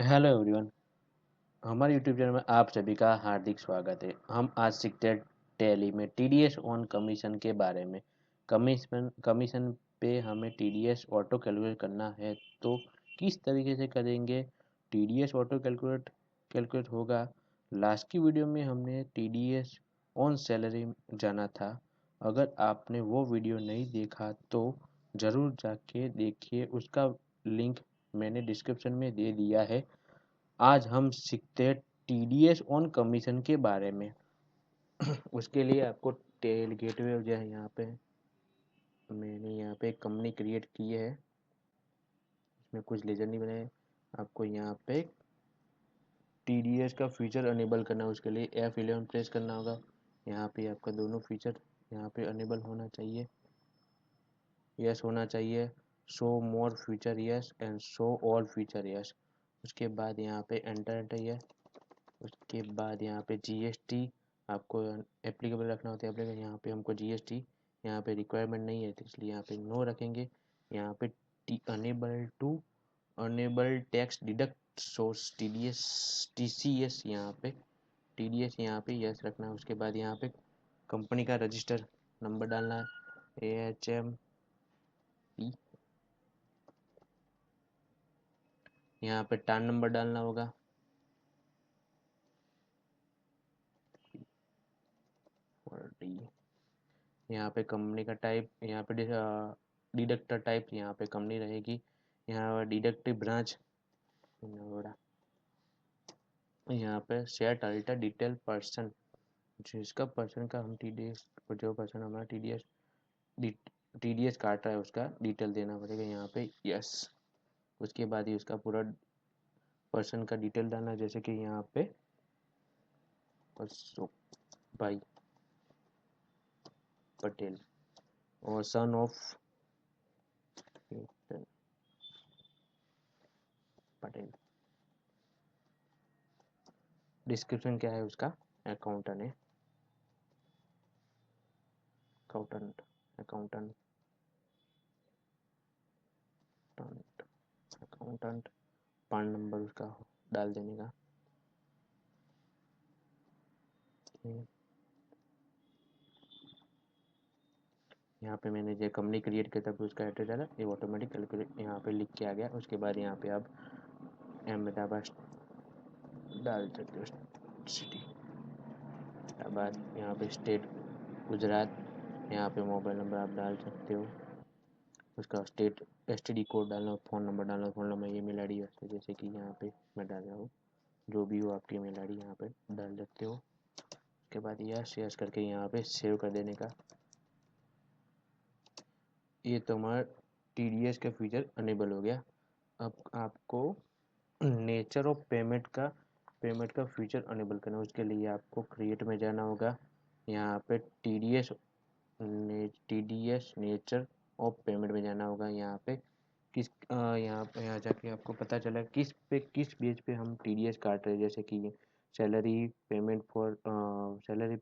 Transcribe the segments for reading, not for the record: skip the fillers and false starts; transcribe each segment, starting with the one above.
Hello everyone. हमारे YouTube channel में आप सभी का हार्दिक स्वागत है। हम आज सीखते हैं टैली में टीडीएस ऑन कमीशन के बारे में। कमीशन कमीशन पे हमें टीडीएस ऑटो कैलकुलेट करना है तो किस तरीके से करेंगे। टीडीएस ऑटो कैलकुलेट कैलकुलेट होगा। लास्ट की वीडियो में हमने टीडीएस ऑन सैलरी जाना था। अगर आपने वो वीडियो नहीं देखा तो ज़रूर जाके देखिए, उसका लिंक मैंने डिस्क्रिप्शन में दे दिया है। आज हम सीखते हैं टीडीएस ऑन कमीशन के बारे में। उसके लिए आपको टेल गेटवे जो है, यहाँ पे मैंने यहाँ पे एक कंपनी क्रिएट की है। इसमें कुछ लेजर नहीं बनाए। आपको यहाँ पे टीडीएस का फीचर अनेबल करना है। उसके लिए F11 प्रेस करना होगा। यहाँ पे आपका दोनों फीचर यहाँ पे अनेबल होना चाहिए। यस होना चाहिए। Show more feature yes and show all feature yes. उसके बाद यहाँ पे एंटर एंटर यस। उसके बाद यहाँ पे जीएसटी आपको एप्लीकेबल रखना होता है। एप्लीकेबल यहाँ पे हमको जीएसटी यहाँ पे रिक्वायरमेंट नहीं है, तो इसलिए यहाँ पे नो रखेंगे। यहाँ पे enable tax deduct source TDS TCS, यहाँ पे टीडीएस यहाँ पे यस रखना है। उसके बाद यहाँ पे कंपनी का रजिस्टर नंबर डालना है, AHMP। यहाँ पे टान नंबर डालना होगा। यहाँ पे कंपनी का टाइप, यहाँ पे डिडक्टर टाइप, यहाँ पे कंपनी रहेगी। यहाँ डिडक्टिव ब्रांच, यहाँ पे शेयर टाइटल डिटेल पर्सन, जिसका पर्सन का हम टीडीएस, जो पर्सन हमारा टीडीएस काट रहा है उसका डिटेल देना पड़ेगा यहाँ पे यस। उसके बाद ही उसका पूरा पर्सन का डिटेल डालना, जैसे कि यहाँ पे अशोक भाई पटेल और सन ऑफ पटेल। डिस्क्रिप्शन क्या है उसका, अकाउंटेंट है, अकाउंटेंट अकाउंटेंट अकाउंटेंट पान नंबर उसका डाल देने का। यहाँ पे मैंने जो कंपनी क्रिएट किया था उसका एड्रेस डाला, ये ऑटोमेटिक कैलकुलेट यहाँ पे लिख के आ गया। उसके बाद यहाँ पे आप अहमदाबाद डाल सकते हो, सिटी अहमदाबाद। यहाँ पे स्टेट गुजरात। यहाँ पे मोबाइल नंबर आप डाल सकते हो, उसका स्टेट एसटीडी कोड डालना, फ़ोन नंबर डालना। फ़ोन नंबर, ईमेल आईडी है, जैसे कि यहाँ पे मैं डाल रहा हूँ। जो भी हो आपकी ईमेल आईडी यहाँ पे डाल सकते हो। उसके बाद यस यस करके यहाँ पे सेव कर देने का। ये तो हमारा टीडीएस का फीचर अनेबल हो गया। अब आपको नेचर ऑफ पेमेंट का फीचर अनेबल करना है। उसके लिए आपको क्रिएट में जाना होगा। यहाँ पे टीडीएस नेचर ऑफ पेमेंट में जाना होगा। यहाँ पे यहाँ जाके आपको पता चला किस बेस पे हम टीडीएस काट रहे हैं। जैसे कि सैलरी पेमेंट फॉर सैलरी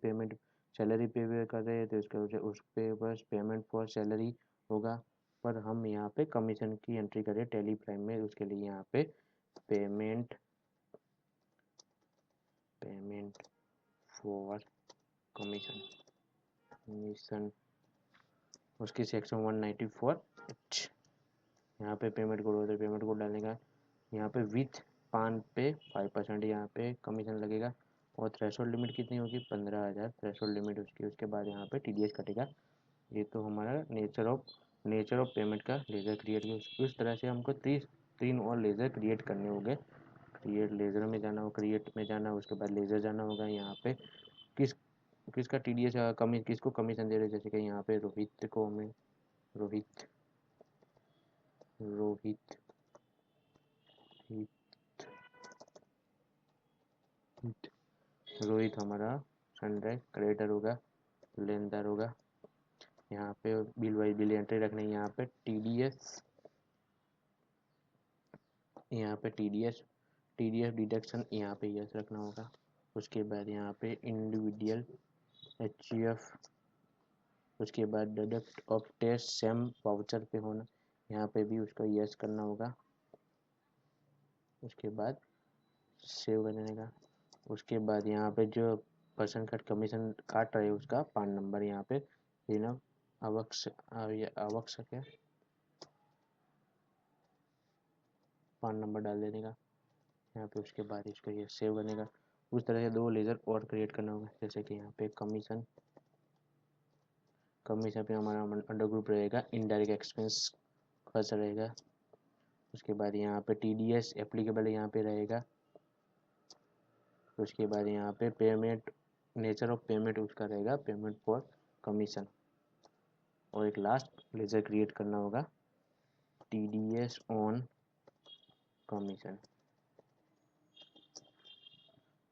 पे कर रहे हैं तो इसका उस पे बस पेमेंट फॉर सैलरी होगा। पर हम यहाँ पे कमीशन की एंट्री करें टैली प्राइम में, उसके लिए यहाँ पे payment payment for commission commission उसकी सेक्शन 194H। यहाँ पे पेमेंट कोड होता है, पेमेंट कोड डालने का। यहाँ पे विथ पान पे 5% यहाँ पे कमीशन लगेगा। और थ्रेशोल्ड लिमिट कितनी होगी, 15,000 थ्रेशोल्ड लिमिट उसकी। उसके बाद यहाँ पे टीडीएस कटेगा। ये तो हमारा नेचर ऑफ पेमेंट का लेज़र क्रिएट किया। उस तरह से हमको तीन और लेज़र क्रिएट करने होंगे। क्रिएट लेज़र में जाना हो, क्रिएट में जाना, उसके बाद लेज़र जाना होगा। यहाँ पे किस किसका टीडीएस किसको कमीशन दे रहे हैं, जैसे कि यहाँ पे रोहित को हमें रोहित रोहित रोहित हमारा सनराइज क्रेडिटर होगा, लेनदार होगा। यहाँ पे बिल वाइज बिल एंट्री रखनी है। यहाँ पे टीडीएस डिडक्शन यहाँ पे यस रखना होगा। उसके बाद यहाँ पे इंडिविजुअल HUF, उसके बाद deduct of test same voucher पे होना, यहाँ पे भी उसका यस करना होगा। उसके बाद सेव कर देने का। उसके बाद यहाँ पे जो पर्सन कट कमीशन काट रहे हैं उसका पान नंबर यहाँ पे देना आवश्यक है, पान नंबर डाल देने का यहाँ पे। उसके बाद इसको ये सेव करने का। उस तरह से 2 लेज़र और क्रिएट करना होगा, जैसे कि यहाँ पे कमीशन पे हमारा अंडर ग्रुप रहेगा, इनडायरेक्ट एक्सपेंस खर्च रहेगा। उसके बाद यहाँ पे TDS एप्लीकेबल यहाँ पे रहेगा। उसके बाद यहाँ पे पेमेंट, नेचर ऑफ पेमेंट उसका रहेगा पेमेंट फॉर कमीशन। और एक लास्ट लेजर क्रिएट करना होगा TDS ऑन कमीशन।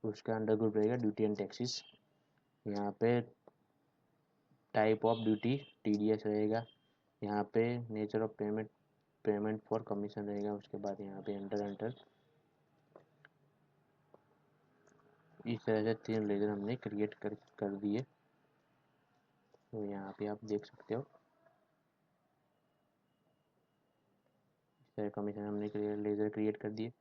उसका अंडर ग्रुप रहेगा ड्यूटी एंड टैक्सेस। यहाँ पे टाइप ऑफ ड्यूटी TDS रहेगा। यहाँ पे nature of payment for commission रहेगा। उसके बाद यहाँ पे एंटर। इस तरह से 3 लेजर हमने क्रिएट कर दिए। तो यहाँ पे आप देख सकते हो इस तरह कमीशन हमने लेजर क्रिएट कर दिए।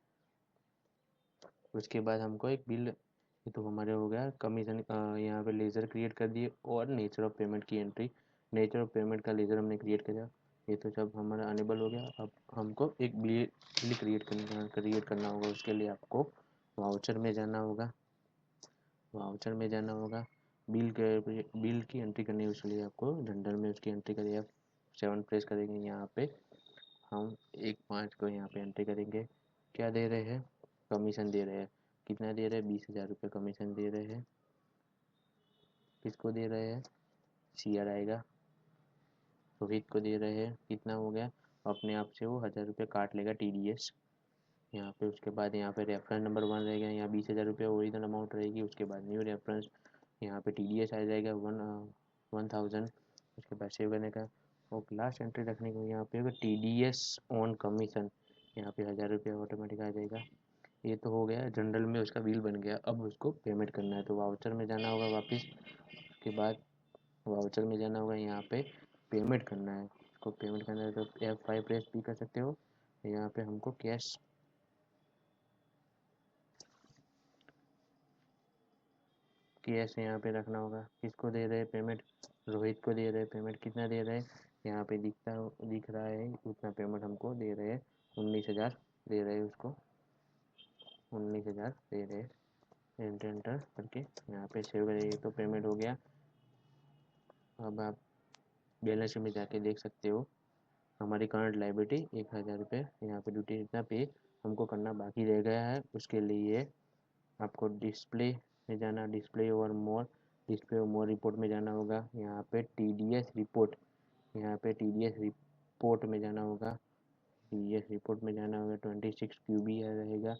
उसके बाद हमको एक बिल, ये तो हमारे हो गया कमीशन, यहाँ पे लेज़र क्रिएट कर दिए और नेचर ऑफ पेमेंट की एंट्री। नेचर ऑफ पेमेंट का लेज़र हमने क्रिएट किया, ये तो सब हमारा अनेबल हो गया। अब हमको एक बिल क्रिएट करना होगा। उसके लिए आपको वाउचर में जाना होगा। बिल की एंट्री करनी है, उसके लिए आपको जनरल में उसकी एंट्री करिए। F7 प्रेस करेंगे। यहाँ पे हम 1/5 को यहाँ पे एंट्री करेंगे। क्या दे रहे हैं? कमीशन दे रहे हैं। कितना दे रहे हैं? 20,000 रुपये कमीशन दे रहे हैं। किसको दे रहे हैं? CR आएगा, रोहित को दे रहे हैं। कितना हो गया? अपने आप से वो 1,000 रुपये काट लेगा TDS यहाँ पे। उसके बाद यहाँ पे रेफरेंस नंबर 1 रहेगा, यहाँ 20,000 रुपये ओरिजिनल अमाउंट रहेगी। उसके बाद न्यू रेफरेंस, यहाँ पे TDS आ जाएगा 1,000। उसके बाद सेव करने का और लास्ट एंट्री रखने को यहाँ पे TDS ऑन कमीशन, यहाँ पे 1,000 रुपये ऑटोमेटिक आ जाएगा। ये तो हो गया, जनरल में उसका बिल बन गया। अब उसको पेमेंट करना है तो वाउचर में जाना होगा वापस। उसके बाद वाउचर में जाना होगा, यहाँ पे पेमेंट करना है। उसको पेमेंट करना है तो F5 प्रेस भी कर सकते हो। यहाँ पे हमको कैश यहाँ पे रखना होगा। किसको दे रहे हैं पेमेंट? रोहित को दे रहे हैं पेमेंट। कितना दे रहे हैं? यहाँ पे दिख रहा है उतना पेमेंट हमको दे रहे हैं। 19,000 दे रहे हैं उसको, 19,000 दे रहे हैं। एंटर करके यहाँ पे सेव करिए तो पेमेंट हो गया। अब आप बैलेंस में जाके देख सकते हो हमारी करंट लायबिलिटी 1,000 रुपये। यहाँ पे ड्यूटी इतना पे हमको करना बाकी रह गया है। उसके लिए आपको डिस्प्ले में जाना, डिस्प्ले और मोर रिपोर्ट में जाना होगा। यहाँ पे TDS रिपोर्ट, यहाँ पे TDS रिपोर्ट में जाना होगा। TDS रिपोर्ट में जाना होगा 26 QB रहेगा।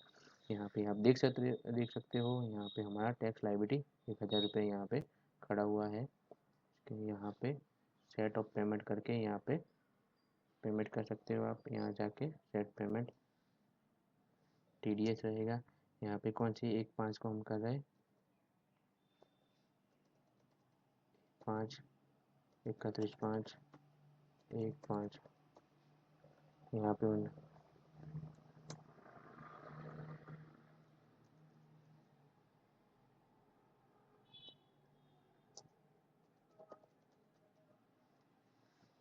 यहाँ पे आप देख सकते हो यहाँ पे हमारा टैक्स लायबिलिटी 1,000 रुपये यहाँ पे खड़ा हुआ है। यहाँ पे सेट ऑफ पेमेंट करके यहाँ पे पेमेंट कर सकते हो आप। यहाँ जाके सेट पेमेंट TDS रहेगा। यहाँ पे कौन सी 1/5 को हम कर रहे हैं? 5 31/5 1/5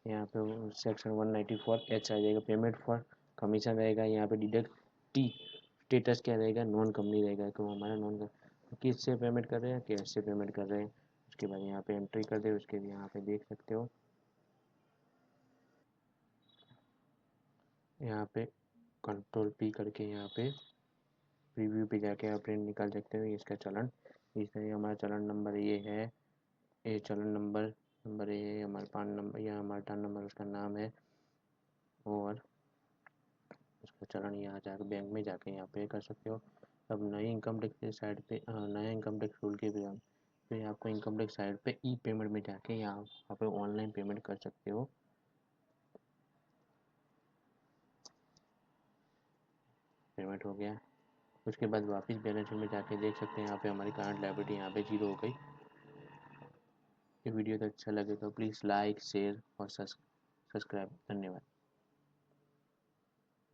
यहाँ पे सेक्शन 194H आ जाएगा, पेमेंट फॉर कमीशन रहेगा। यहाँ पे डिडक्ट टी स्टेटस क्या रहेगा? नॉन कंपनी रहेगा। तो हमारा किस से पेमेंट कर रहे हैं? कैश से पेमेंट कर रहे हैं। उसके बाद यहाँ पे एंट्री कर दे। उसके लिए यहाँ पे देख सकते हो यहाँ पे कंट्रोल P करके यहाँ पे प्रीव्यू पे जाके आप प्रिंट निकाल सकते हो इसका चालान। इस तरह हमारा चालान नंबर ये है, ये चालान नंबर ये है, हमारा पान नंबर या हमारा टान नंबर उसका नाम है। और उसका चालान यहाँ जाकर बैंक में जाके यहाँ पे कर सकते हो। अब नई इनकम टैक्स के साइड पे नया इनकम टैक्स रूल के फिर आपको इनकम टैक्स साइड पे ई पेमेंट में जाके यहाँ पे ऑनलाइन पेमेंट कर सकते हो। पेमेंट हो गया। उसके बाद वापस बैलेंस शीट में जाके देख सकते हैं यहाँ पे हमारी करंट लायबिलिटी यहाँ पे 0 हो गई। ये वीडियो तो अच्छा लगे तो प्लीज़ लाइक शेयर और सब्सक्राइब। धन्यवाद।